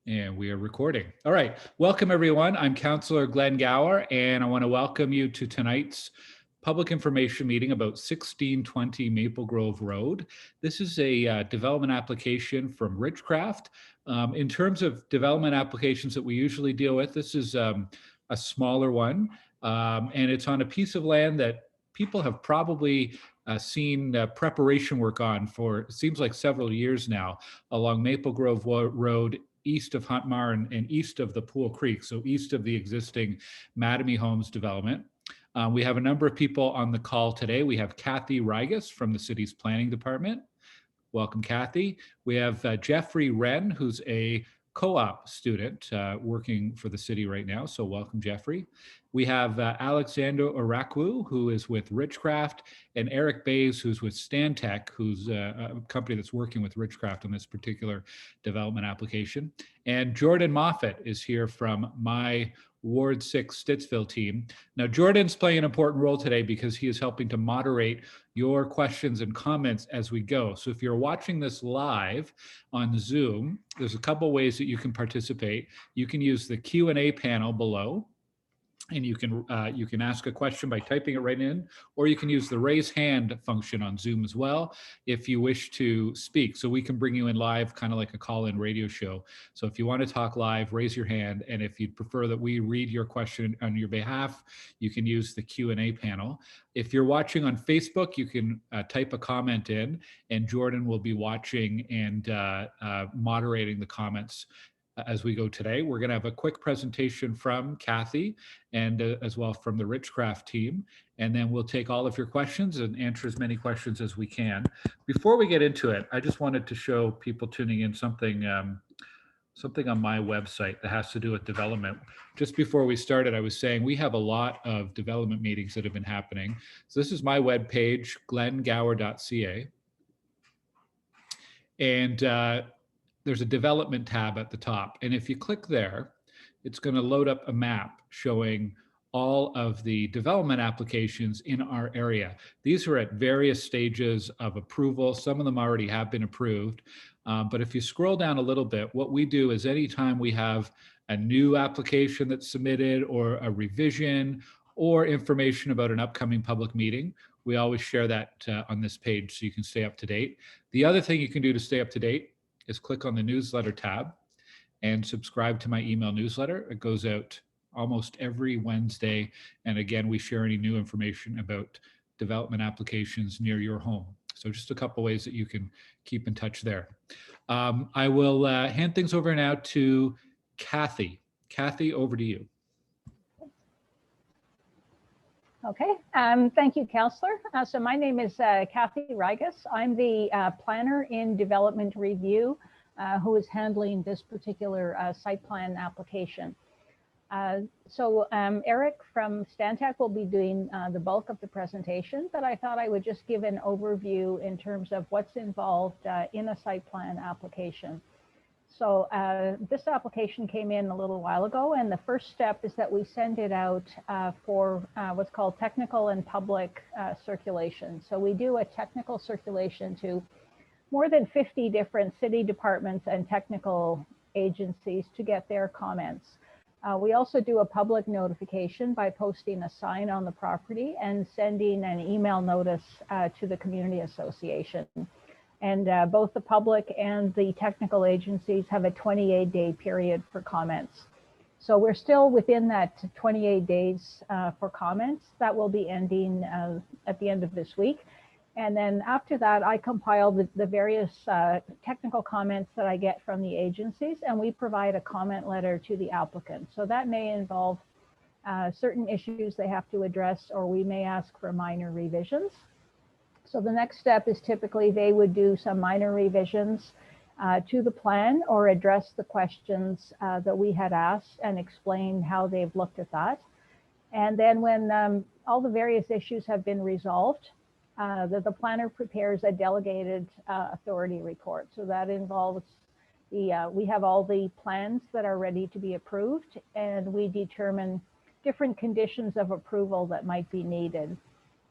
And we are recording. All right. Welcome, everyone. I'm Councillor Glenn Gower, and I want to welcome you to tonight's public information meeting about 1620 Maple Grove Road. This is a development application from Richcraft. In terms of development applications that we usually deal with, this is a smaller one, and it's on a piece of land that people have probably seen preparation work on for, it seems like several years now, along Maple Grove Road east of Huntmar and east of the Poole Creek, so east of the existing Mattamy Homes development. We have a number of people on the call today. We have Kathy Rigas from the city's planning department. Welcome, Kathy. We have Jeffrey Wren, who's a co-op student working for the city right now. So welcome, Jeffrey. We have Alexander Orakwu, who is with Richcraft, and Eric Bays, who's with Stantec, who's a company that's working with Richcraft on this particular development application. And Jordan Moffat is here from my Ward 6 Stittsville team. Now, Jordan's playing an important role today because he is helping to moderate your questions and comments as we go. So if you're watching this live on Zoom, there's a couple ways that you can participate. You can use the Q&A panel below, and you can ask a question by typing it right in, or you can use the raise hand function on Zoom as well if you wish to speak. So we can bring you in live, kind of like a call-in radio show. So if you want to talk live, raise your hand, and if you'd prefer that we read your question on your behalf, you can use the Q&A panel. If you're watching on Facebook, you can type a comment in, and Jordan will be watching and moderating the comments as we go today. We're going to have a quick presentation from Kathy and as well from the Richcraft team, and then we'll take all of your questions and answer as many questions as we can. Before we get into it, I just wanted to show people tuning in something something on my website that has to do with development. Just before we started, I was saying we have a lot of development meetings that have been happening. So this is my webpage, glenngower.ca. And there's a development tab at the top. And if you click there, it's going to load up a map showing all of the development applications in our area. These are at various stages of approval. Some of them already have been approved. But if you scroll down a little bit, what we do is anytime we have a new application that's submitted or a revision or information about an upcoming public meeting, we always share that on this page so you can stay up to date. The other thing you can do to stay up to date is click on the newsletter tab and subscribe to my email newsletter. It goes out almost every Wednesday. And again, we share any new information about development applications near your home. So just a couple ways that you can keep in touch there. I will hand things over now to Kathy. Kathy, over to you. Okay, thank you, Councillor. So my name is Kathy Rigas. I'm the planner in development review who is handling this particular site plan application. So Eric from Stantec will be doing the bulk of the presentation, but I thought I would just give an overview in terms of what's involved in a site plan application. So this application came in a little while ago, and the first step is that we send it out for what's called technical and public circulation. So we do a technical circulation to more than 50 different city departments and technical agencies to get their comments. We also do a public notification by posting a sign on the property and sending an email notice to the community association. And both the public and the technical agencies have a 28-day period for comments. So we're still within that 28 days for comments. That will be ending at the end of this week. And then after that, I compile the various technical comments that I get from the agencies, and we provide a comment letter to the applicant. So that may involve certain issues they have to address, or we may ask for minor revisions. So the next step is typically they would do some minor revisions to the plan or address the questions that we had asked and explain how they've looked at that. And then when all the various issues have been resolved, the planner prepares a delegated authority report. So that involves we have all the plans that are ready to be approved, and we determine different conditions of approval that might be needed.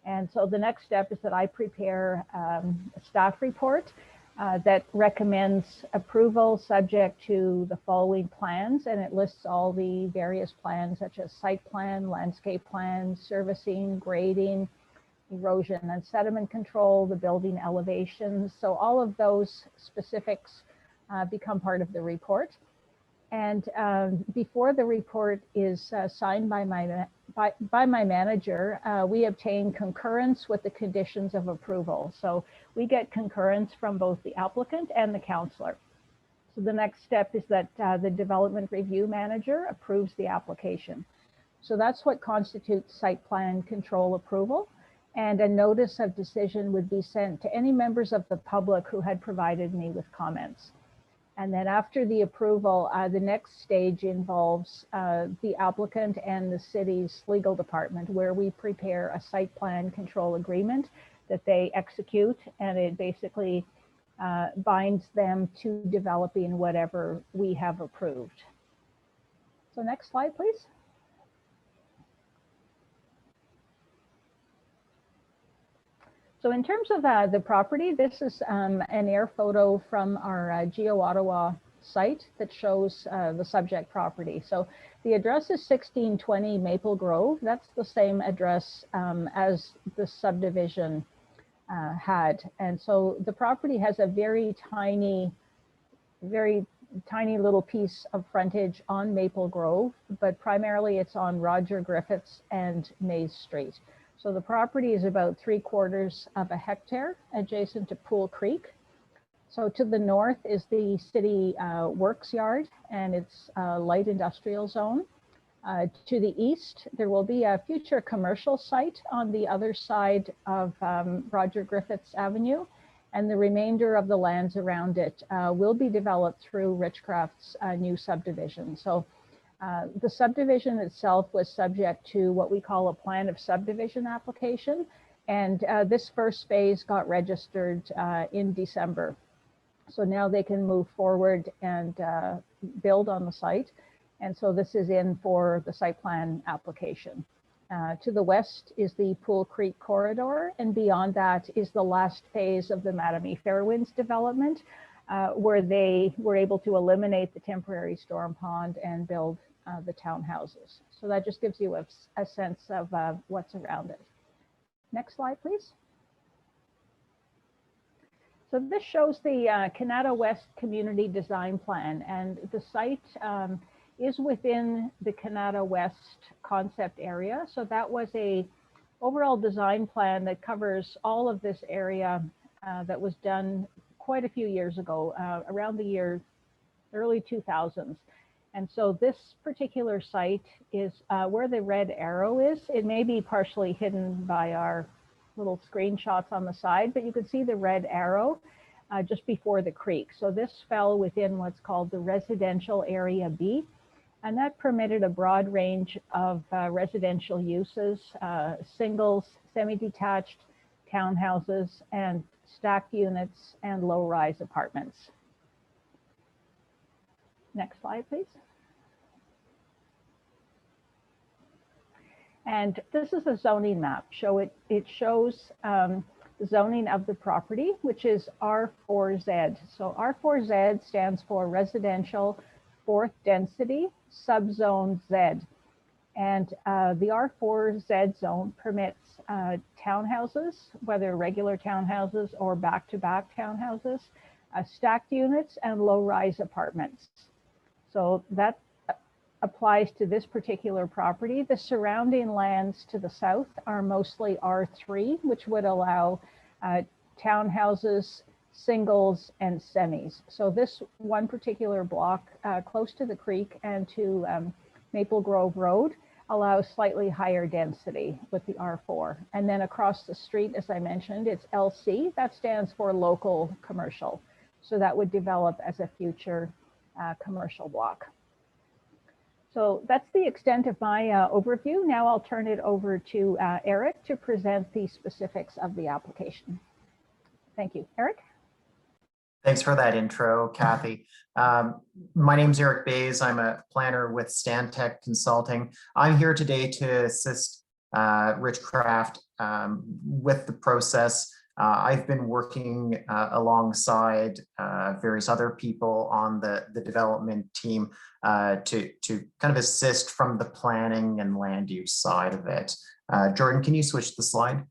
And so the next step is that I prepare a staff report that recommends approval subject to the following plans, and it lists all the various plans such as site plan, landscape plan, servicing, grading, erosion and sediment control, the building elevations. So all of those specifics become part of the report. And before the report is signed by my manager, we obtain concurrence with the conditions of approval. So we get concurrence from both the applicant and the councillor. So the next step is that the development review manager approves the application. So that's what constitutes site plan control approval. And a notice of decision would be sent to any members of the public who had provided me with comments. And then after the approval, the next stage involves the applicant and the city's legal department, where we prepare a site plan control agreement that they execute, and it basically binds them to developing whatever we have approved. So next slide, please. So in terms of the property, this is an air photo from our Geo Ottawa site that shows the subject property. So the address is 1620 Maple Grove. That's the same address as the subdivision had. And so the property has a very tiny little piece of frontage on Maple Grove, but primarily it's on Roger Griffiths and Maize Street. So the property is about 3/4 of a hectare adjacent to Poole Creek. So to the north is the city works yard and its light industrial zone. To the east, there will be a future commercial site on the other side of Roger Griffiths Avenue, and the remainder of the lands around it will be developed through Richcraft's new subdivision. So the subdivision itself was subject to what we call a plan of subdivision application. And this first phase got registered in December. So now they can move forward and build on the site. And so this is in for the site plan application. To the west is the Poole Creek corridor. And beyond that is the last phase of the Mattamy Fairwinds development, where they were able to eliminate the temporary storm pond and build the townhouses. So that just gives you a sense of what's around it. Next slide, please. So this shows the Canada West Community Design Plan, and the site is within the Canada West concept area. So that was a overall design plan that covers all of this area that was done quite a few years ago, around the year early 2000s. And so this particular site is where the red arrow is. It may be partially hidden by our little screenshots on the side, but you can see the red arrow just before the creek. So this fell within what's called the residential area B, and that permitted a broad range of residential uses, singles, semi-detached townhouses, and stacked units and low-rise apartments. Next slide, please. And this is a zoning map. It shows the zoning of the property, which is R4Z. So R4Z stands for Residential Fourth Density Subzone Z. And the R4Z zone permits townhouses, whether regular townhouses or back-to-back townhouses, stacked units, and low-rise apartments. So that applies to this particular property. The surrounding lands to the south are mostly R3, which would allow townhouses, singles, and semis. So this one particular block close to the creek and to Maple Grove Road allows slightly higher density with the R4. And then across the street, as I mentioned, it's LC. That stands for local commercial. So that would develop as a future commercial block. So that's the extent of my overview. Now I'll turn it over to Eric to present the specifics of the application. Thank you. Eric? Thanks for that intro, Kathy. My name is Eric Bays. I'm a planner with Stantec Consulting. I'm here today to assist Richcraft with the process I've been working alongside various other people on the development team to kind of assist from the planning and land use side of it. Jordan, can you switch the slide?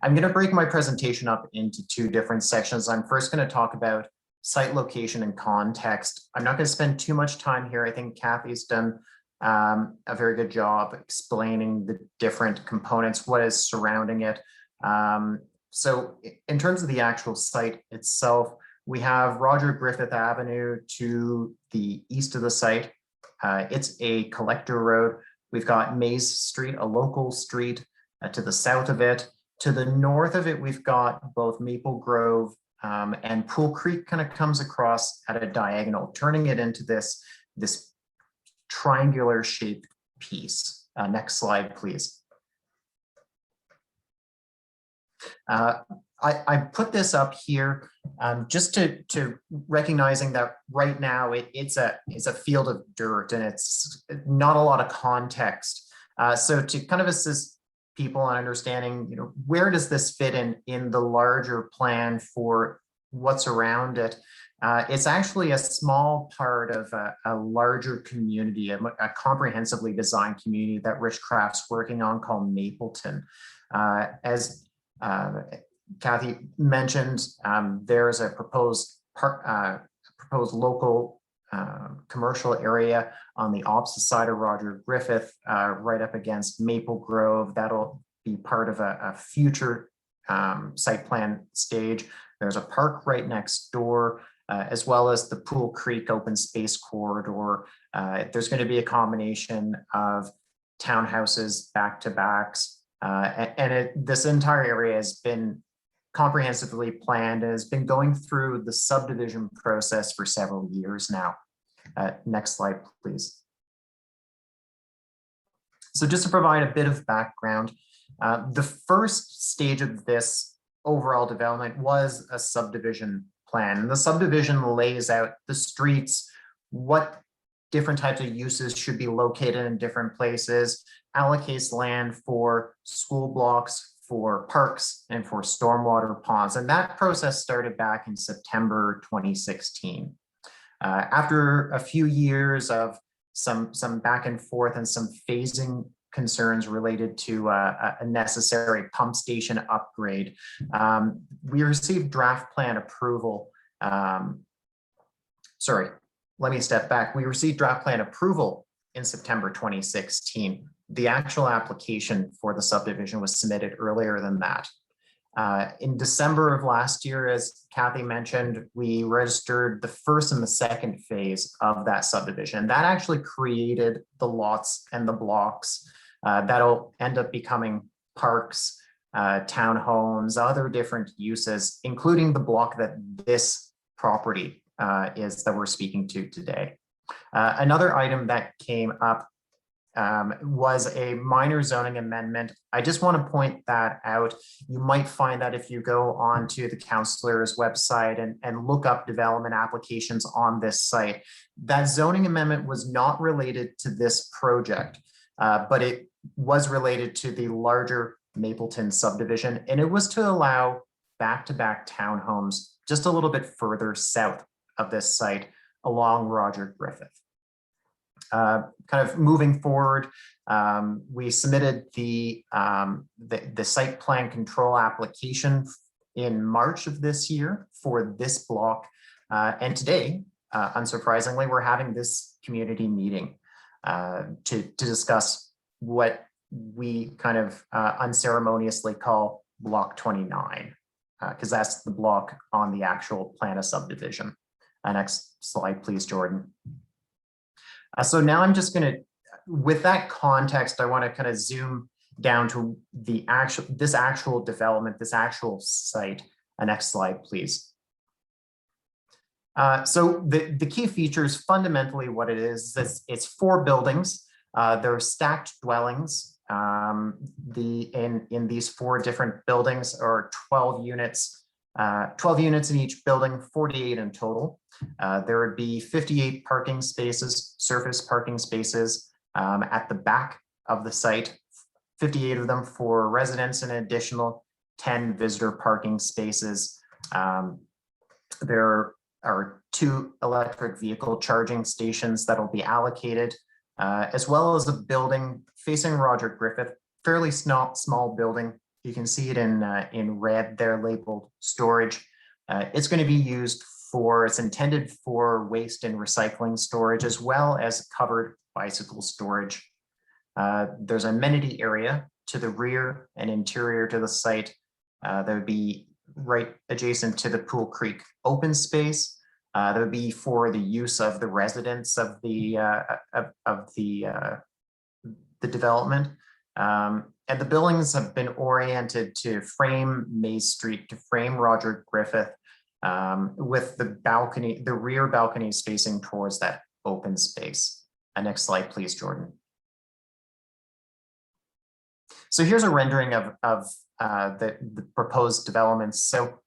I'm going to break my presentation up into two different sections. I'm first going to talk about site location and context. I'm not going to spend too much time here. I think Kathy's done a very good job explaining the different components, what is surrounding it. So in terms of the actual site itself, we have Roger Griffith Avenue to the east of the site. It's a collector road. We've got Maize Street, a local street, to the south of it. To the north of it, we've got both Maple Grove and Poole Creek kind of comes across at a diagonal, turning it into this triangular shaped piece. Next slide, please. I put this up here just to recognizing that right now it's a field of dirt and it's not a lot of context. So to kind of assist people in understanding, where does this fit in the larger plan for what's around it? It's actually a small part of a larger community, a comprehensively designed community that Richcraft's working on called Mapleton. As Kathy mentioned, there's a proposed local commercial area on the opposite side of Roger Griffith, right up against Maple Grove. That'll be part of a future site plan stage. There's a park right next door, as well as the Poole Creek open space corridor. There's going to be a combination of townhouses, back-to-backs, and this entire area has been comprehensively planned and has been going through the subdivision process for several years now. Next slide, please. So just to provide a bit of background, the first stage of this overall development was a subdivision plan. And the subdivision lays out the streets, what different types of uses should be located in different places, allocates land for school blocks, for parks, and for stormwater ponds. And that process started back in September 2016. After a few years of some back and forth and some phasing concerns related to a necessary pump station upgrade, we received draft plan approval. Sorry, let me step back. We received draft plan approval in September 2016. The actual application for the subdivision was submitted earlier than that. In December of last year, as Kathy mentioned, we registered the first and the second phase of that subdivision. That actually created the lots and the blocks that'll end up becoming parks, townhomes, other different uses, including the block that this property is that we're speaking to today. Another item that came up was a minor zoning amendment. I just want to point that out. You might find that if you go onto the councillor's website and look up development applications on this site, that zoning amendment was not related to this project, but it was related to the larger Mapleton subdivision, and it was to allow back-to-back townhomes just a little bit further south of this site along Roger Griffith. Kind of moving forward, we submitted the site plan control application in March of this year for this block. And today, unsurprisingly, we're having this community meeting to discuss what we kind of unceremoniously call Block 29, because that's the block on the actual plan of subdivision. Next slide, please, Jordan. So now I'm just going to, with that context, I want to kind of zoom down to this actual development, this actual site. Next slide, please. So the key features, fundamentally what it is, it's 4 buildings. They're stacked dwellings. In these 4 different buildings are 12 units. 12 units in each building, 48 in total. There would be 58 parking spaces, surface parking spaces at the back of the site, 58 of them for residents and an additional 10 visitor parking spaces. There are 2 electric vehicle charging stations that'll be allocated, as well as a building facing Roger Griffith, fairly small building. You can see it in red there, labeled storage. It's going to be used for, it's intended for waste and recycling storage, as well as covered bicycle storage. There's an amenity area to the rear and interior to the site that would be right adjacent to the Poole Creek open space. That would be for the use of the residents of the development. And the buildings have been oriented to frame Maize Street, to frame Roger Griffith, with the balcony, the rear balconies facing towards that open space. Next slide, please, Jordan. So here's a rendering of the proposed developments. So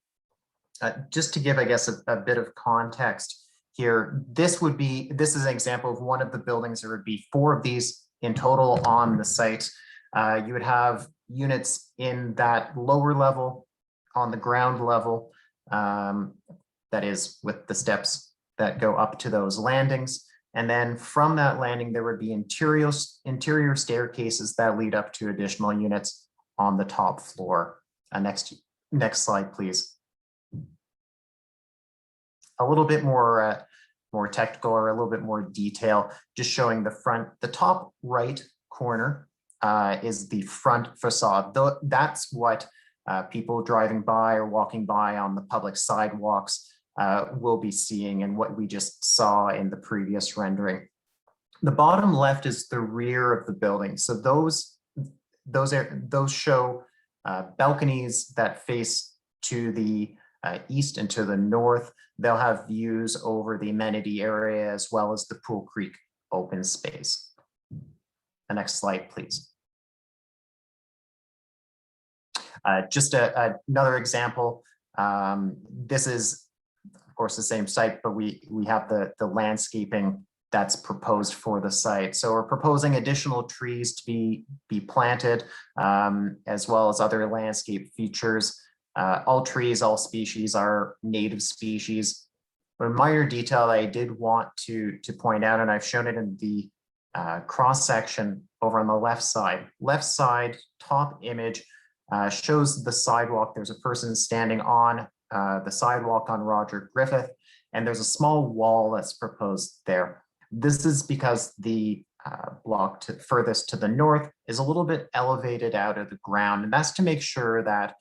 just to give, I guess, a bit of context here, this is an example of one of the buildings. There would be 4 of these in total on the site. You would have units in that lower level, on the ground level, that is with the steps that go up to those landings. And then from that landing, there would be interior staircases that lead up to additional units on the top floor. Next slide, please. A little bit more technical, or a little bit more detail, just showing the front. The top right corner is the front facade. That's what people driving by or walking by on the public sidewalks will be seeing, and what we just saw in the previous rendering. The bottom left is the rear of the building. So those show balconies that face to the east and to the north. They'll have views over the amenity area as well as the Poole Creek open space. The next slide, please. Just another example. This is, of course, the same site, but we have the landscaping that's proposed for the site. So we're proposing additional trees to be planted, as well as other landscape features. All trees, all species are native species. But a minor detail that I did want to point out, and I've shown it in the cross section over on the left side. Left side, top image, shows the sidewalk. There's a person standing on the sidewalk on Roger Griffith, and there's a small wall that's proposed there. This is because the block furthest to the north is a little bit elevated out of the ground, and that's to make sure that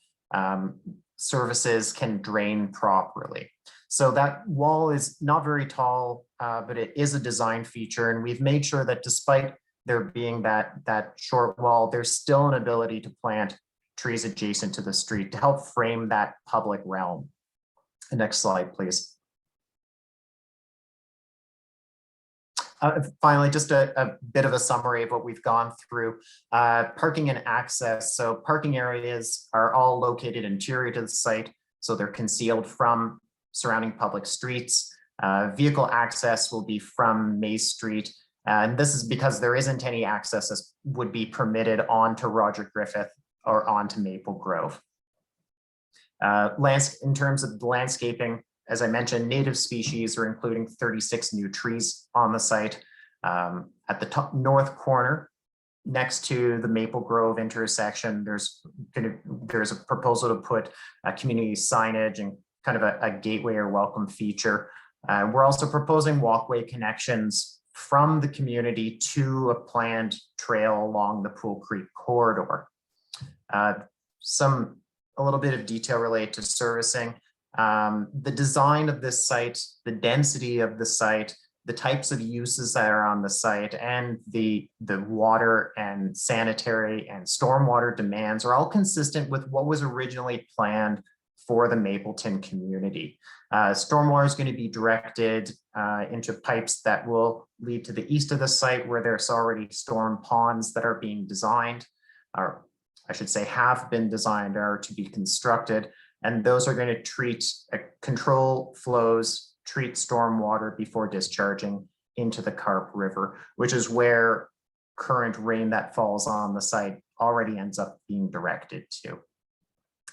services can drain properly. So that wall is not very tall, but it is a design feature, and we've made sure that despite there being that short wall, there's still an ability to plant trees adjacent to the street to help frame that public realm. The next slide, please. Finally, just a bit of a summary of what we've gone through. Parking and access. So parking areas are all located interior to the site, so they're concealed from surrounding public streets. Vehicle access will be from Maize Street, and this is because there isn't any access that would be permitted onto Roger Griffith or onto Maple Grove. In terms of the landscaping, as I mentioned, native species are including 36 new trees on the site. At the top north corner, next to the Maple Grove intersection, there's a proposal to put community signage and kind of a gateway or welcome feature. We're also proposing walkway connections from the community to a planned trail along the Poole Creek corridor. A little bit of detail related to servicing. The design of this site, the density of the site, the types of uses that are on the site, and the water and sanitary and stormwater demands are all consistent with what was originally planned for the Mapleton community. Stormwater is going to be directed into pipes that will lead to the east of the site, where there's already storm ponds that are being designed, or I should say have been designed, or to be constructed. And those are going to control flows, treat stormwater before discharging into the Carp River, which is where current rain that falls on the site already ends up being directed to.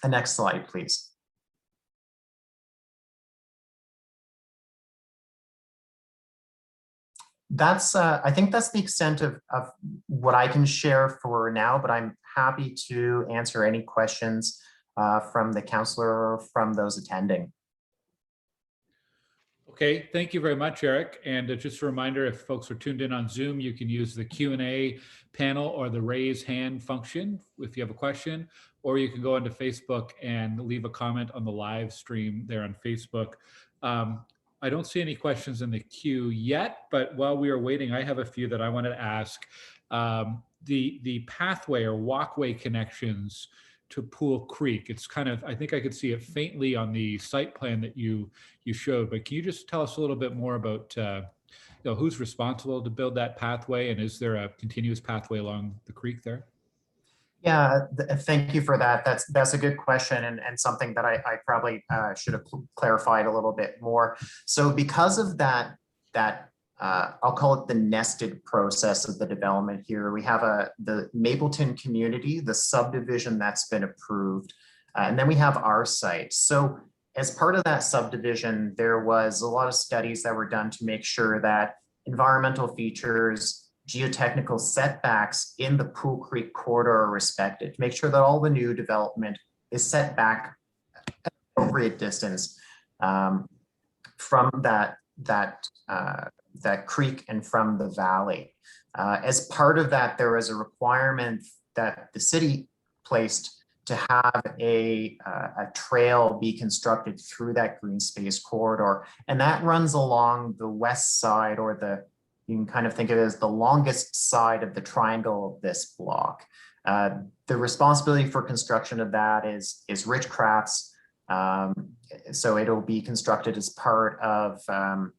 The next slide, please. That's, I think that's the extent of what I can share for now, but I'm happy to answer any questions from the councillor or from those attending. Okay, thank you very much, Eric. And just a reminder, if folks are tuned in on Zoom, you can use the Q&A panel or the raise hand function if you have a question, or you can go onto Facebook and leave a comment on the live stream there on Facebook. I don't see any questions in the queue yet, but while we are waiting, I have a few that I wanted to ask. The pathway or walkway connections to Poole Creek, it's kind of, I think I could see it faintly on the site plan that you showed, but can you just tell us a little bit more about who's responsible to build that pathway, and is there a continuous pathway along the creek there? Yeah, thank you for that. That's a good question, and something that I probably should have clarified a little bit more. So because of that I'll call it the nested process of the development here, we have the Mapleton community, the subdivision that's been approved, and then we have our site. So as part of that subdivision, there was a lot of studies that were done to make sure that environmental features, geotechnical setbacks in the Poole Creek corridor are respected, to make sure that all the new development is set back at appropriate distance from that creek and from the valley. As part of that, there was a requirement that the city placed to have a trail be constructed through that green space corridor, and that runs along the west side, or you can kind of think of it as the longest side of the triangle of this block. The responsibility for construction of that is Richcraft's. So it'll be constructed as part of, I'm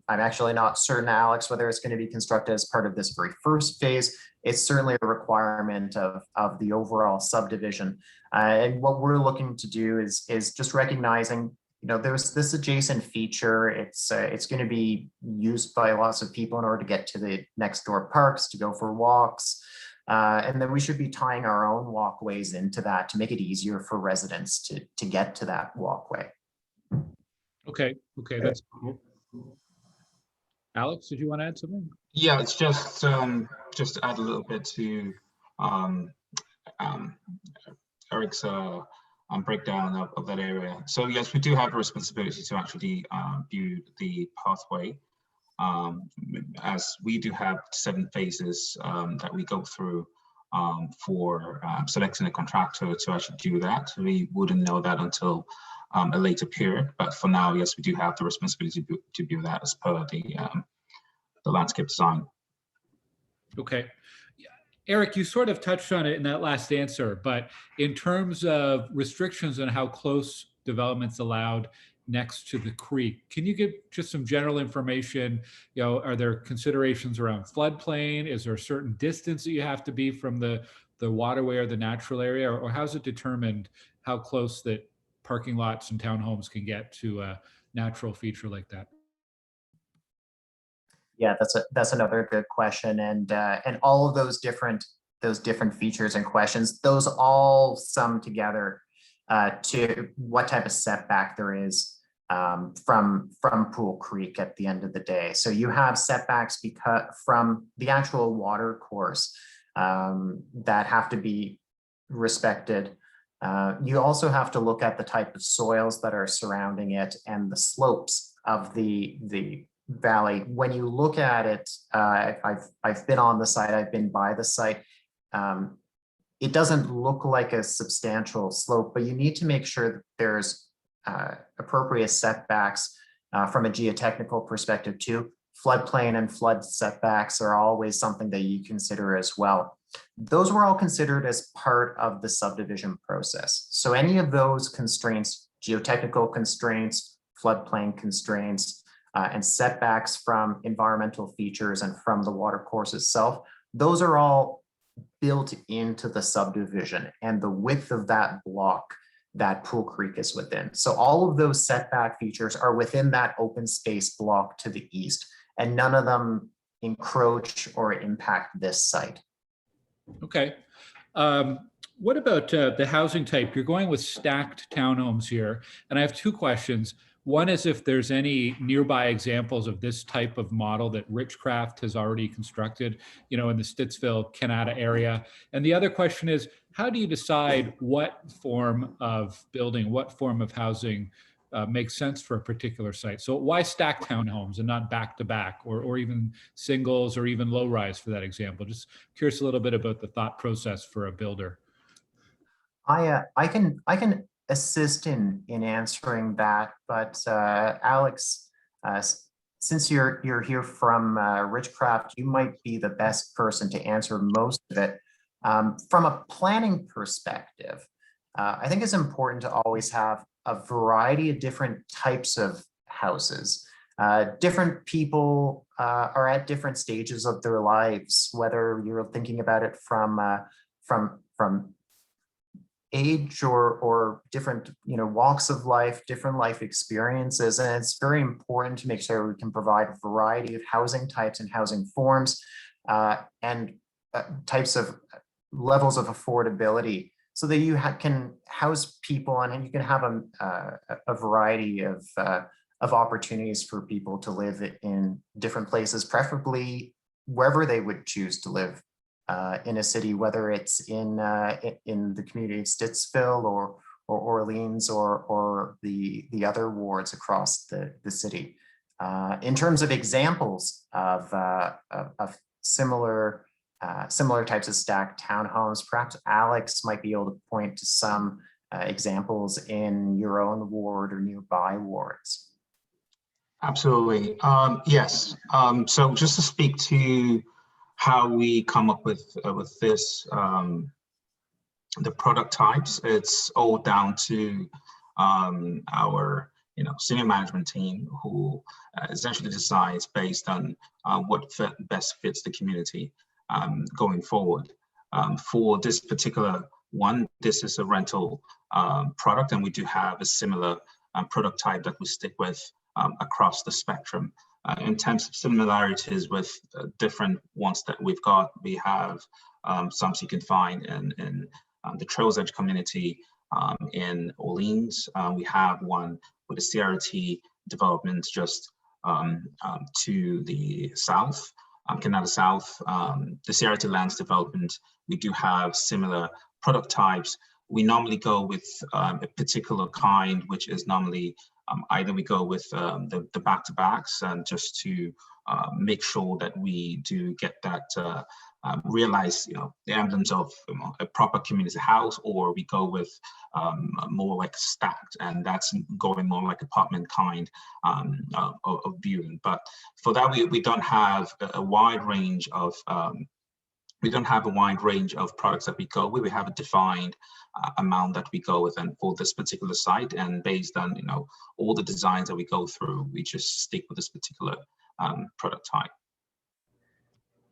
actually not certain, Alex, whether it's going to be constructed as part of this very first phase. It's certainly a requirement of the overall subdivision. And what we're looking to do is just recognizing, there's this adjacent feature. It's going to be used by lots of people in order to get to the next door parks, to go for walks. And then we should be tying our own walkways into that to make it easier for residents to get to that walkway. Okay, that's cool. Alex, did you want to add something? Yeah, it's just to add a little bit to Eric's breakdown of that area. So yes, we do have a responsibility to actually view the pathway, as we do have 7 phases that we go through for selecting a contractor to actually do that. We wouldn't know that until a later period, but for now, yes, we do have the responsibility to view that as per the landscape design. Okay. Eric, you sort of touched on it in that last answer, but in terms of restrictions on how close development's allowed next to the creek, can you give just some general information? Are there considerations around floodplain? Is there a certain distance that you have to be from the waterway or the natural area, or how's it determined how close that parking lots and townhomes can get to a natural feature like that? Yeah, that's another good question, and all of those different features and questions, those all sum together to what type of setback there is from Poole Creek at the end of the day. So you have setbacks from the actual water course that have to be respected. You also have to look at the type of soils that are surrounding it and the slopes of the valley. When you look at it, I've been on the site, I've been by the site. It doesn't look like a substantial slope, but you need to make sure that there's appropriate setbacks from a geotechnical perspective too. Floodplain and flood setbacks are always something that you consider as well. Those were all considered as part of the subdivision process. So any of those constraints, geotechnical constraints, floodplain constraints, and setbacks from environmental features and from the water course itself, those are all built into the subdivision and the width of that block that Poole Creek is within. So all of those setback features are within that open space block to the east, and none of them encroach or impact this site. Okay. What about the housing type? You're going with stacked townhomes here, and I have two questions. One is if there's any nearby examples of this type of model that Richcraft has already constructed, you know, in the Stittsville, Canada area. And the other question is, how do you decide what form of building, what form of housing makes sense for a particular site? So why stack townhomes and not back to back, or even singles, or even low rise for that example? Just curious a little bit about the thought process for a builder. I can assist in answering that, but Alex, since you're here from Richcraft, you might be the best person to answer most of it. From a planning perspective, I think it's important to always have a variety of different types of houses. Different people are at different stages of their lives, whether you're thinking about it from age or different, you know, walks of life, different life experiences. And it's very important to make sure we can provide a variety of housing types and housing forms and types of levels of affordability, so that you can house people and you can have a variety of opportunities for people to live in different places, preferably wherever they would choose to live in a city, whether it's in the community of Stittsville or Orleans or the other wards across the city. In terms of examples of similar types of stacked townhomes, perhaps Alex might be able to point to some examples in your own ward or nearby wards. Absolutely. Yes. So just to speak to how we come up with this, the product types, it's all down to our senior management team, who essentially decides based on what best fits the community going forward. For this particular one, this is a rental product, and we do have a similar product type that we stick with across the spectrum. In terms of similarities with different ones that we've got, we have some you can find in the Trails Edge community in Orleans. We have one with a CRT development just to the south, Canada South. The CRT Lands development, we do have similar product types. We normally go with a particular kind, which is normally either we go with the back-to-backs, and just to make sure that we do get that realize the emblems of a proper community house, or we go with more like stacked, and that's going more like apartment kind of viewing. But for that, we don't have a wide range of products that we go with. We have a defined amount that we go with, and for this particular site, and based on all the designs that we go through, we just stick with this particular product type.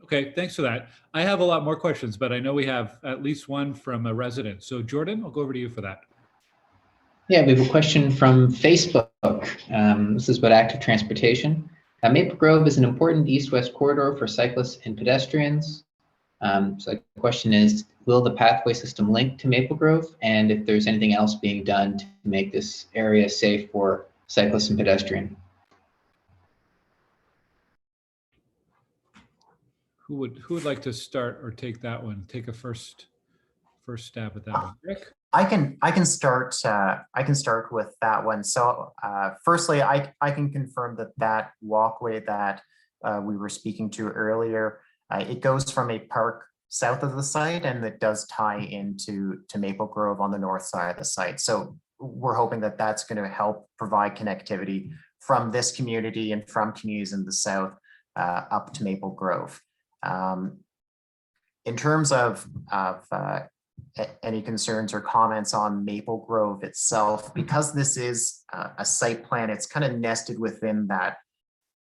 Okay, thanks for that. I have a lot more questions, but I know we have at least one from a resident. So Jordan, I'll go over to you for that. Yeah, we have a question from Facebook. This is about active transportation. Maple Grove is an important east-west corridor for cyclists and pedestrians. So the question is, will the pathway system link to Maple Grove? And if there's anything else being done to make this area safe for cyclists and pedestrians? Who would like to start or take that one? Take a first stab at that one. Rick? I can start with that one. So firstly, I can confirm that walkway that we were speaking to earlier, it goes from a park south of the site, and it does tie into Maple Grove on the north side of the site. So we're hoping that that's going to help provide connectivity from this community and from communities in the south up to Maple Grove. In terms of any concerns or comments on Maple Grove itself, because this is a site plan, it's kind of nested within that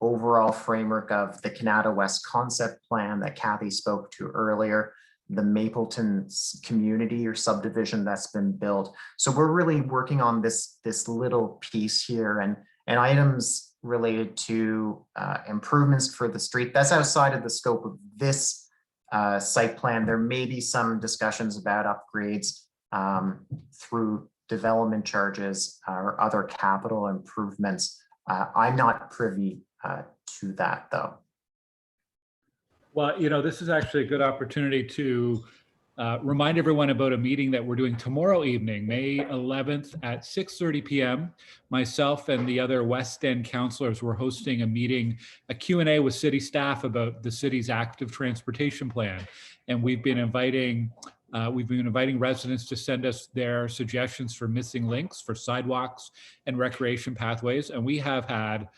overall framework of the Canada West concept plan that Kathy spoke to earlier, the Mapleton community or subdivision that's been built. So we're really working on this little piece here, and items related to improvements for the street. That's outside of the scope of this site plan. There may be some discussions about upgrades through development charges or other capital improvements. I'm not privy to that, though. Well, this is actually a good opportunity to remind everyone about a meeting that we're doing tomorrow evening, May 11th at 6:30 p.m. Myself and the other West End councillors were hosting a meeting, a Q&A with city staff about the city's active transportation plan. And we've been inviting residents to send us their suggestions for missing links for sidewalks and recreation pathways. And we have had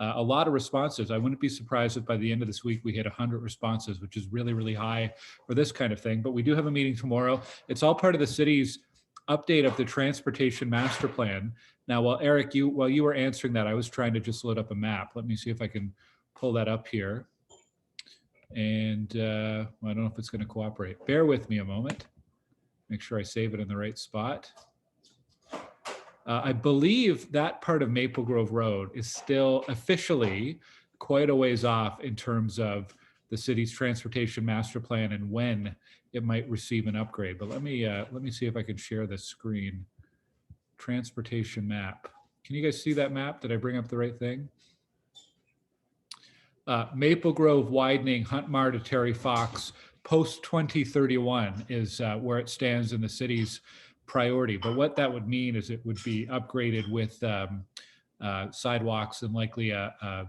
a lot of responses. I wouldn't be surprised if by the end of this week we hit 100 responses, which is really, really high for this kind of thing. But we do have a meeting tomorrow. It's all part of the city's update of the transportation master plan. Now, while Eric, while you were answering that, I was trying to just load up a map. Let me see if I can pull that up here. And I don't know if it's going to cooperate. Bear with me a moment. Make sure I save it in the right spot. I believe that part of Maple Grove Road is still officially quite a ways off in terms of the city's transportation master plan and when it might receive an upgrade. But let me see if I can share the screen. Transportation map. Can you guys see that map? Did I bring up the right thing? Maple Grove widening Huntmar to Terry Fox post 2031 is where it stands in the city's priority. But what that would mean is it would be upgraded with sidewalks and likely a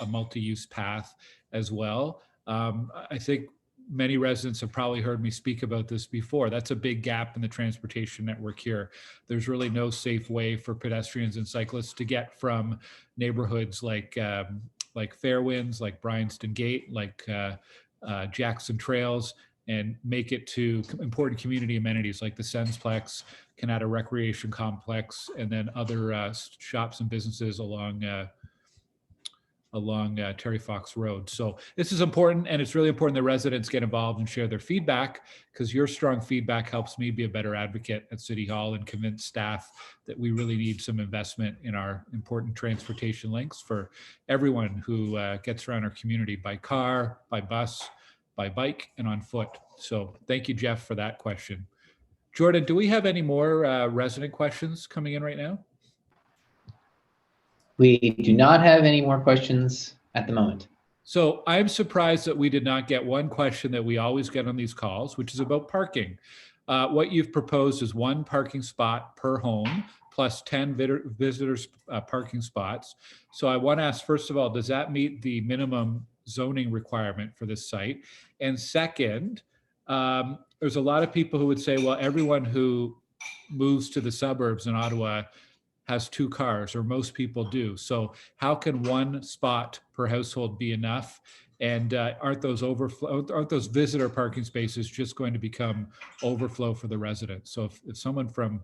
multi-use path as well. I think many residents have probably heard me speak about this before. That's a big gap in the transportation network here. There's really no safe way for pedestrians and cyclists to get from neighborhoods like Fairwinds, like Bryanston Gate, like Jackson Trails, and make it to important community amenities like the Sensplex, Canada Recreation Complex, and then other shops and businesses along Terry Fox Road. So this is important, and it's really important that residents get involved and share their feedback, because your strong feedback helps me be a better advocate at City Hall and convince staff that we really need some investment in our important transportation links for everyone who gets around our community by car, by bus, by bike, and on foot. So thank you, Jeff, for that question. Jordan, do we have any more resident questions coming in right now? We do not have any more questions at the moment. So I'm surprised that we did not get one question that we always get on these calls, which is about parking. What you've proposed is one parking spot per home plus 10 visitors parking spots. So I want to ask, first of all, does that meet the minimum zoning requirement for this site? And second, there's a lot of people who would say, well, everyone who moves to the suburbs in Ottawa has two cars, or most people do. So how can one spot per household be enough? And aren't those visitor parking spaces just going to become overflow for the residents? So if someone from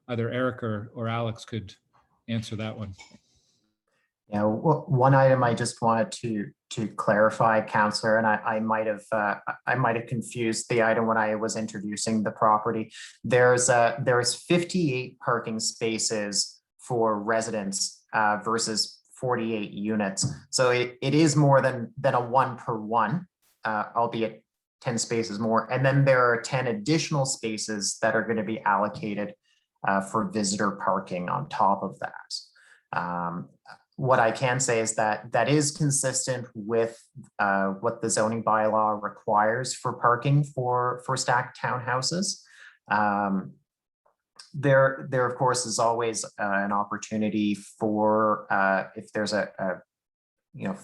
either Eric or Alex could answer that one. Yeah, one item I just wanted to clarify, Councillor, and I might have confused the item when I was introducing the property. There's 58 parking spaces for residents versus 48 units. So it is more than a 1-per-1, albeit 10 spaces more. And then there are 10 additional spaces that are going to be allocated for visitor parking on top of that. What I can say is that is consistent with what the zoning bylaw requires for parking for stacked townhouses. There of course is always an opportunity for if there's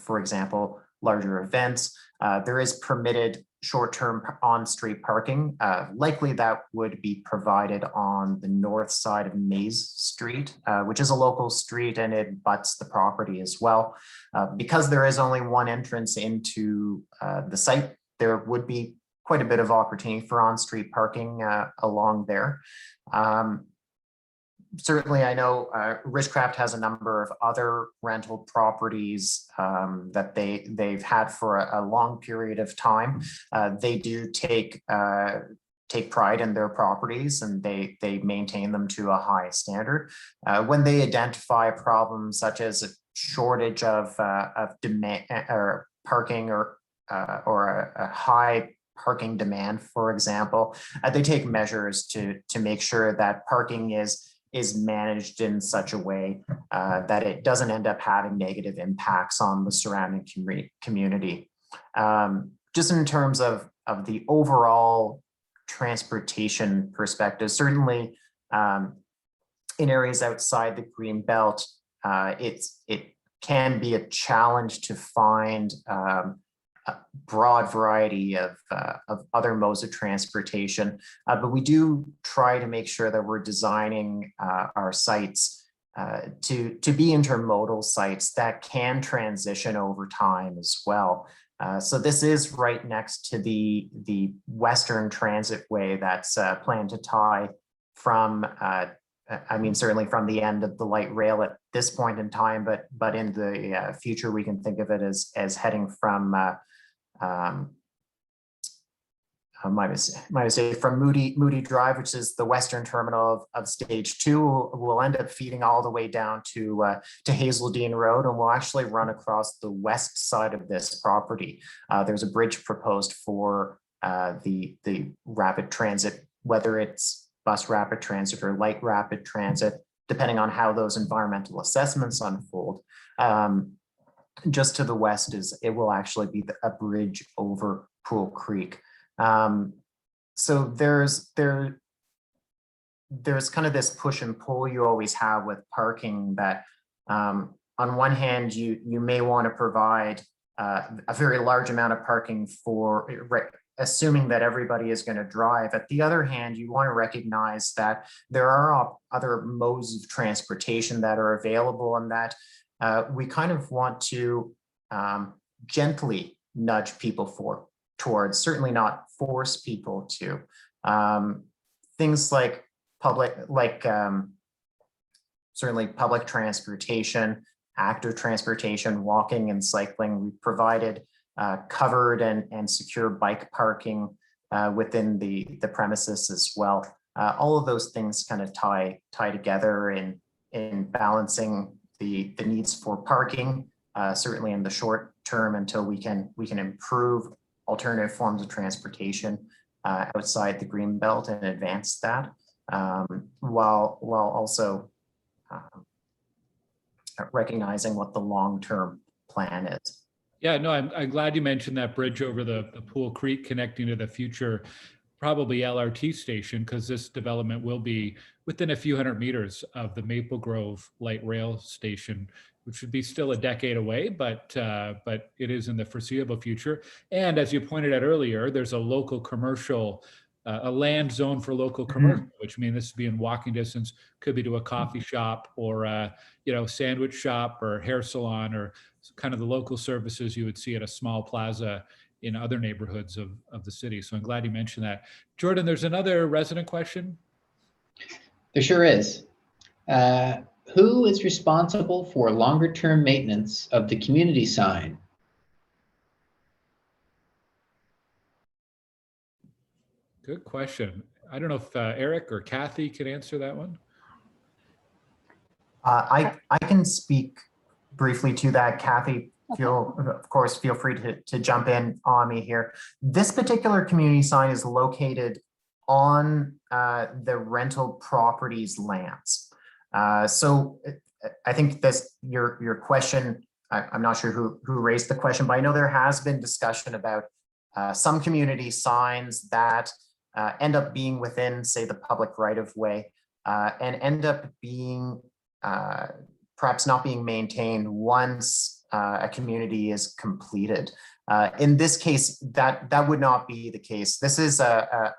for example, larger events, there is permitted short-term on-street parking. Likely that would be provided on the north side of Maize Street, which is a local street and it butts the property as well. Because there is only one entrance into the site, there would be quite a bit of opportunity for on-street parking along there. Certainly, I know Richcraft has a number of other rental properties that they've had for a long period of time. They do take pride in their properties, and they maintain them to a high standard. When they identify problems such as a shortage of demand or parking or a high parking demand, for example. They take measures to make sure that parking is managed in such a way that it doesn't end up having negative impacts on the surrounding community. Just in terms of the overall transportation perspective, certainly in areas outside the green belt, it can be a challenge to find a broad variety of other modes of transportation, but we do try to make sure that we're designing our sites to be intermodal sites that can transition over time as well. So this is right next to the Western Transit Way that's planned to tie from, certainly from the end of the light rail at this point in time, but in the future, we can think of it as heading from, my mistake, from Moody Drive, which is the western terminal of stage 2. We'll end up feeding all the way down to Hazeldean Road, and we'll actually run across the west side of this property. There's a bridge proposed for the rapid transit, whether it's bus rapid transit or light rapid transit, depending on how those environmental assessments unfold. Just to the west it will actually be a bridge over Poole Creek. So there's kind of this push and pull you always have with parking, that on one hand, you may want to provide a very large amount of parking for, assuming that everybody is going to drive. At the other hand, you want to recognize that there are other modes of transportation that are available, and that we kind of want to gently nudge people towards, certainly not force people to. Things like certainly public transportation, active transportation, walking and cycling. We provided covered and secure bike parking within the premises as well. All of those things kind of tie together in balancing the needs for parking, certainly in the short term, until we can improve alternative forms of transportation outside the green belt and advance that, while also recognizing what the long-term plan is. Yeah, no, I'm glad you mentioned that bridge over the Poole Creek connecting to the future, probably LRT station, because this development will be within a few hundred meters of the Maple Grove light rail station, which would be still a decade away, but it is in the foreseeable future. And as you pointed out earlier, there's a local commercial, a land zone for local commercial, which means this would be in walking distance, could be to a coffee shop or a sandwich shop or hair salon, or kind of the local services you would see at a small plaza in other neighborhoods of the city. So I'm glad you mentioned that. Jordan, there's another resident question. There sure is. Who is responsible for longer term maintenance of the community sign? Good question. I don't know if Eric or Kathy can answer that one. I can speak briefly to that. Kathy, of course, feel free to jump in on me here. This particular community sign is located on the rental property's lands. So I think your question, I'm not sure who raised the question, but I know there has been discussion about some community signs that end up being within, say, the public right-of-way and end up being perhaps not being maintained once a community is completed. In this case, that would not be the case. This is a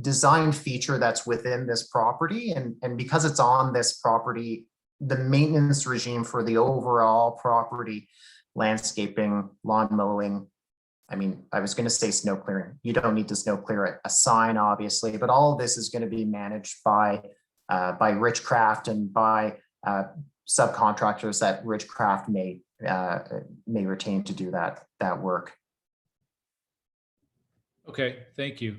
design feature that's within this property, and because it's on this property, the maintenance regime for the overall property, landscaping, lawn mowing, I was going to say snow clearing. You don't need to snow clear a sign, obviously, but all of this is going to be managed by Richcraft and by subcontractors that Richcraft may retain to do that work. Okay, thank you.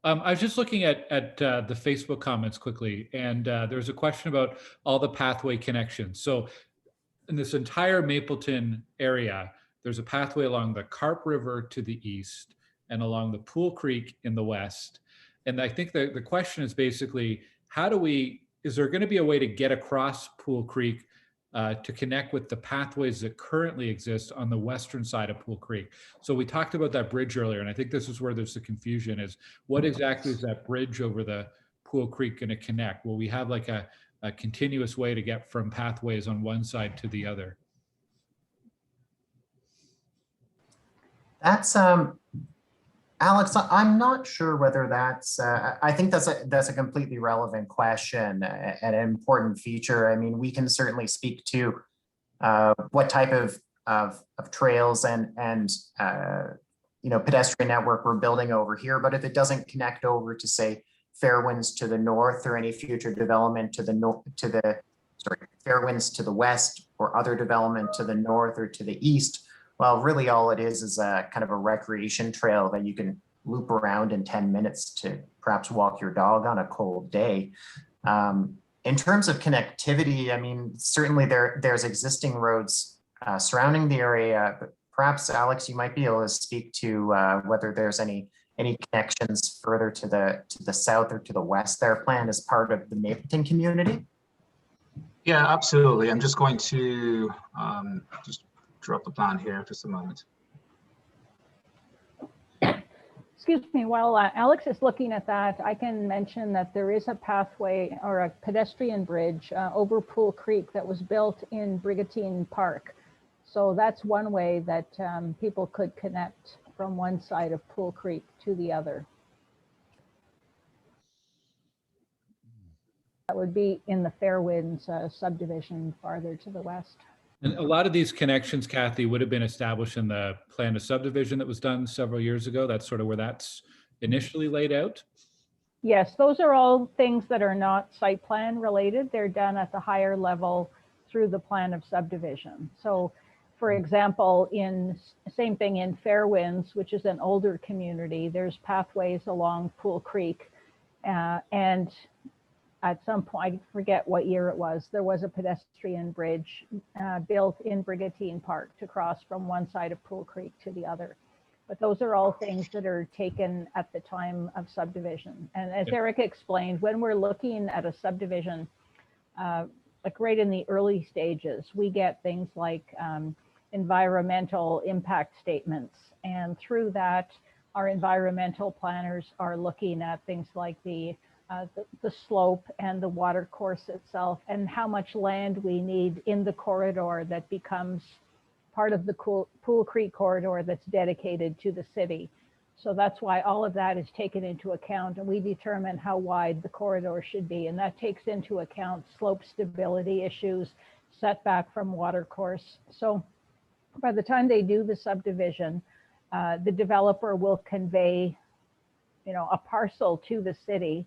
I was just looking at the Facebook comments quickly, and there's a question about all the pathway connections. So in this entire Mapleton area, there's a pathway along the Carp River to the east and along the Poole Creek in the west. And I think the question is basically, is there going to be a way to get across Poole Creek to connect with the pathways that currently exist on the western side of Poole Creek? So we talked about that bridge earlier, and I think this is where there's the confusion is, what exactly is that bridge over the Poole Creek going to connect? Will we have like a continuous way to get from pathways on one side to the other? That's Alex, I'm not sure whether that's, I think that's a completely relevant question and an important feature. I mean, we can certainly speak to what type of trails and pedestrian network we're building over here, but if it doesn't connect over to, say, Fairwinds to the north, or any future development to the Fairwinds to the west, or other development to the north or to the east, well, really all it is a kind of a recreation trail that you can loop around in 10 minutes to perhaps walk your dog on a cold day. In terms of connectivity, I mean, certainly there's existing roads surrounding the area, but perhaps Alex, you might be able to speak to whether there's any connections further to the south or to the west that are planned as part of the Mapleton community. Yeah, absolutely. I'm just going to just drop the plan here just a moment. Excuse me, while Alex is looking at that, I can mention that there is a pathway or a pedestrian bridge over Poole Creek that was built in Brigantine Park. So that's one way that people could connect from one side of Poole Creek to the other. That would be in the Fairwinds subdivision farther to the west. And a lot of these connections, Kathy, would have been established in the plan of subdivision that was done several years ago. That's sort of where that's initially laid out. Yes, those are all things that are not site plan related. They're done at the higher level through the plan of subdivision. So, for example, same thing in Fairwinds, which is an older community, there's pathways along Poole Creek, and at some point, I forget what year it was, there was a pedestrian bridge built in Brigantine Park to cross from one side of Poole Creek to the other. But those are all things that are taken at the time of subdivision. And as Eric explained, when we're looking at a subdivision, like right in the early stages, we get things like environmental impact statements. And through that, our environmental planners are looking at things like the slope and the water course itself, and how much land we need in the corridor that becomes part of the Poole Creek corridor that's dedicated to the city. So that's why all of that is taken into account, and we determine how wide the corridor should be. And that takes into account slope stability issues, setback from water course. So by the time they do the subdivision, the developer will convey, a parcel to the city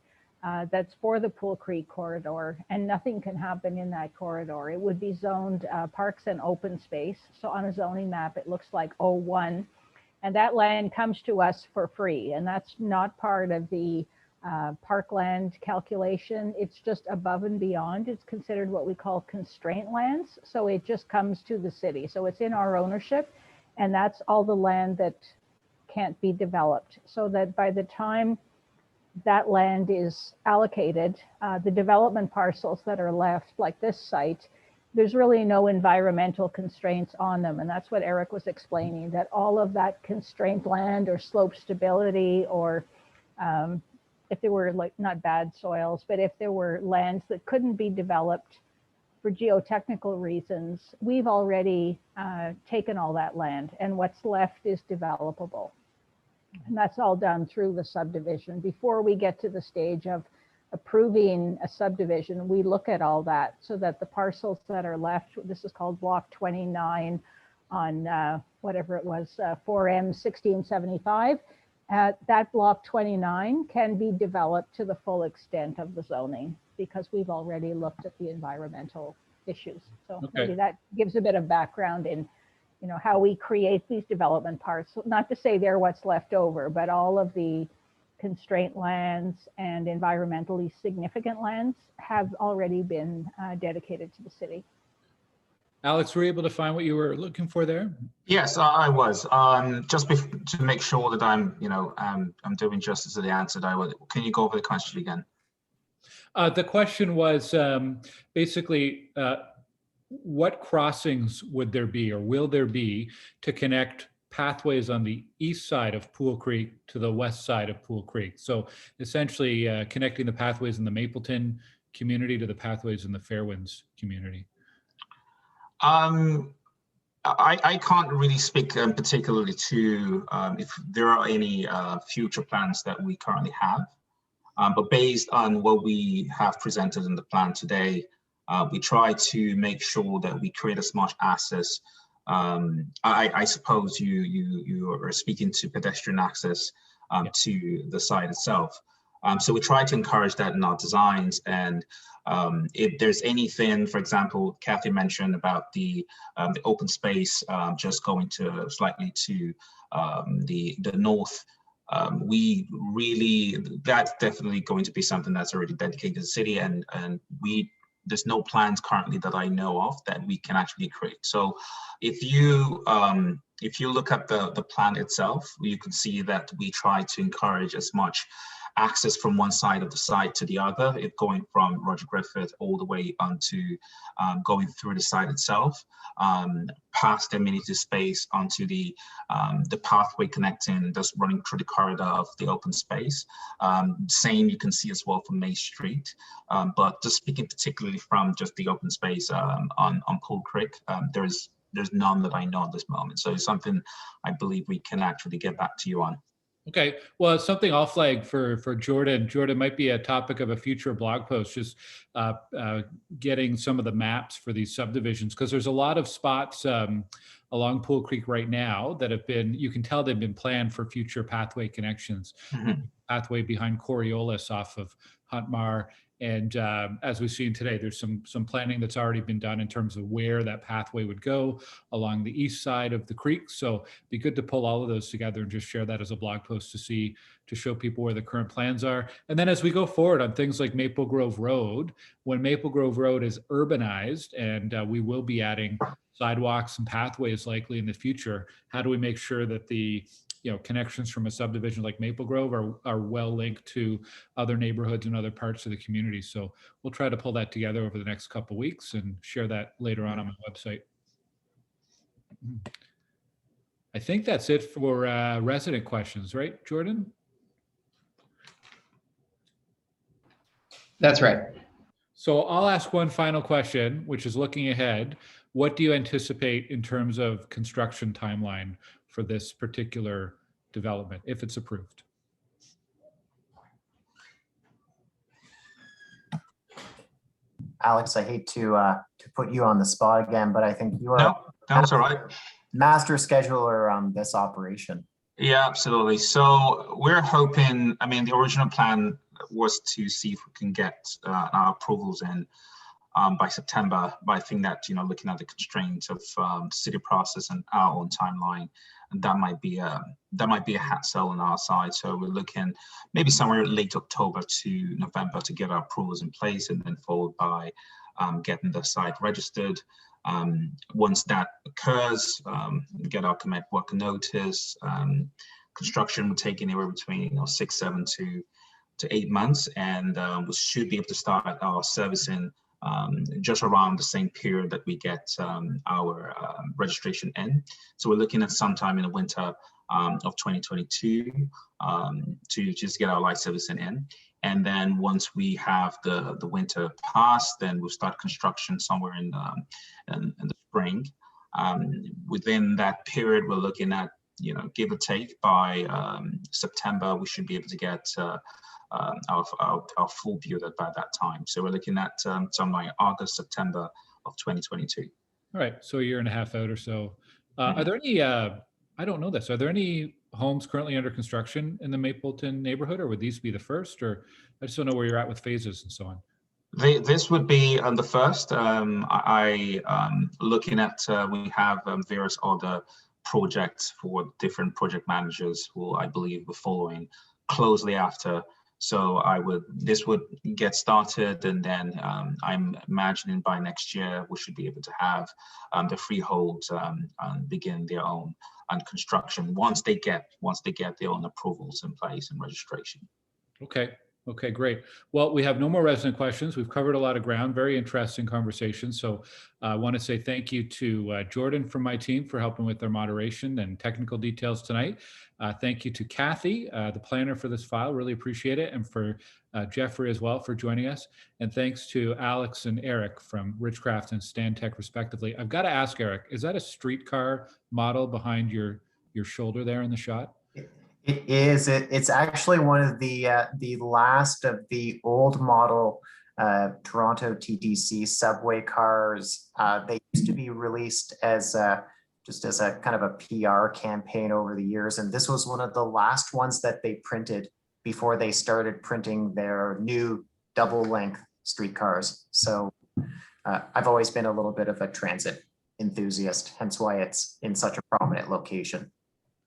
that's for the Poole Creek corridor, and nothing can happen in that corridor. It would be zoned parks and open space. So on a zoning map, it looks like O1, and that land comes to us for free. And that's not part of the parkland calculation. It's just above and beyond. It's considered what we call constraint lands. So it just comes to the city. So it's in our ownership, and that's all the land that can't be developed. So that by the time that land is allocated, the development parcels that are left, like this site, there's really no environmental constraints on them. And that's what Eric was explaining, that all of that constraint land or slope stability, or if there were not bad soils, but if there were lands that couldn't be developed for geotechnical reasons, we've already taken all that land, and what's left is developable. And that's all done through the subdivision. Before we get to the stage of approving a subdivision, we look at all that so that the parcels that are left, this is called block 29 on whatever it was, 4M 1675, that block 29 can be developed to the full extent of the zoning because we've already looked at the environmental issues. So maybe that gives a bit of background in how we create these development parts. Not to say they're what's left over, but all of the constraint lands and environmentally significant lands have already been dedicated to the city. Alex, were you able to find what you were looking for there? Yes, I was. Just to make sure that I'm doing justice to the answer that I would. Can you go over the question again? The question was basically, what crossings would there be or will there be to connect pathways on the east side of Poole Creek to the west side of Poole Creek? So essentially connecting the pathways in the Mapleton community to the pathways in the Fairwinds community. I can't really speak particularly to if there are any future plans that we currently have. But based on what we have presented in the plan today, we try to make sure that we create as much access. I suppose you are speaking to pedestrian access to the site itself. So we try to encourage that in our designs. And if there's anything, for example, Kathy mentioned about the open space just going to slightly to the north. That's definitely going to be something that's already dedicated to the city, and there's no plans currently that I know of that we can actually create. So if you look at the plan itself, you can see that we try to encourage as much access from one side of the site to the other, it going from Roger Griffith all the way onto going through the site itself, past the amenity space onto the pathway connecting, just running through the corridor of the open space. Same you can see as well from Maize Street, but just speaking particularly from just the open space on Poole Creek, there's none that I know at this moment. So it's something I believe we can actually get back to you on. Okay, well, it's something I'll flag for Jordan. Jordan might be a topic of a future blog post, just getting some of the maps for these subdivisions, because there's a lot of spots along Poole Creek right now that have been, you can tell they've been planned for future pathway connections. Mm-hmm. Pathway behind Coriolis off of Huntmar. And as we've seen today, there's some planning that's already been done in terms of where that pathway would go along the east side of the creek. So it'd be good to pull all of those together and just share that as a blog post to show people where the current plans are. And then as we go forward on things like Maple Grove Road, when Maple Grove Road is urbanized, and we will be adding sidewalks and pathways likely in the future, how do we make sure that the connections from a subdivision like Maple Grove are well linked to other neighborhoods and other parts of the community? So we'll try to pull that together over the next couple of weeks and share that later on my website. I think that's it for resident questions, right, Jordan? That's right. So I'll ask one final question, which is looking ahead. What do you anticipate in terms of construction timeline for this particular development, if it's approved? Alex, I hate to put you on the spot again, but I think you are that's all right. Master scheduler on this operation. Yeah, absolutely. So we're hoping, the original plan was to see if we can get our approvals in by September, but I think that, looking at the constraints of city process and our own timeline, that might be a hat sell on our side. So we're looking maybe somewhere late October to November to get our approvals in place, and then followed by getting the site registered. Once that occurs, get our commit work notice. Construction will take anywhere between 6, 7 to 8 months, and we should be able to start our servicing just around the same period that we get our registration in. So we're looking at sometime in the winter of 2022 to just get our light servicing in. And then once we have the winter passed, then we'll start construction somewhere in the spring. Within that period, we're looking at, give or take by September, we should be able to get our full build by that time. So we're looking at something like August, September of 2022. All right, so a year and a half out or so. Are there any, I don't know this, are there any homes currently under construction in the Mapleton neighborhood, or would these be the first? Or I just don't know where you're at with phases and so on. This would be on the first. Looking at, we have various other projects for different project managers who I believe were following closely after. So this would get started, and then I'm imagining by next year we should be able to have the freeholds begin their own construction once they get their own approvals in place and registration. Okay. Okay, great. Well, we have no more resident questions. We've covered a lot of ground, very interesting conversation. So I want to say thank you to Jordan from my team for helping with their moderation and technical details tonight. Thank you to Kathy, the planner for this file, really appreciate it. And for Jeffrey as well for joining us. And thanks to Alex and Eric from Richcraft and Stantec respectively. I've got to ask Eric, is that a streetcar model behind your shoulder there in the shot? It is. It's actually one of the last of the old model Toronto TTC subway cars. They used to be released as just as a kind of a PR campaign over the years, and this was one of the last ones that they printed before they started printing their new double-length streetcars. So I've always been a little bit of a transit enthusiast, hence why it's in such a prominent location.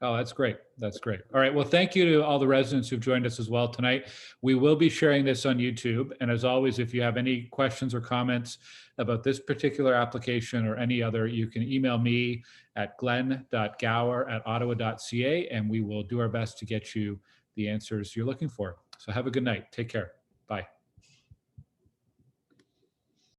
Oh, that's great. That's great. All right. Well, thank you to all the residents who've joined us as well tonight. We will be sharing this on YouTube. And as always, if you have any questions or comments about this particular application or any other, you can email me at glenn.gower@ottawa.ca, and we will do our best to get you the answers you're looking for. So have a good night. Take care. Bye.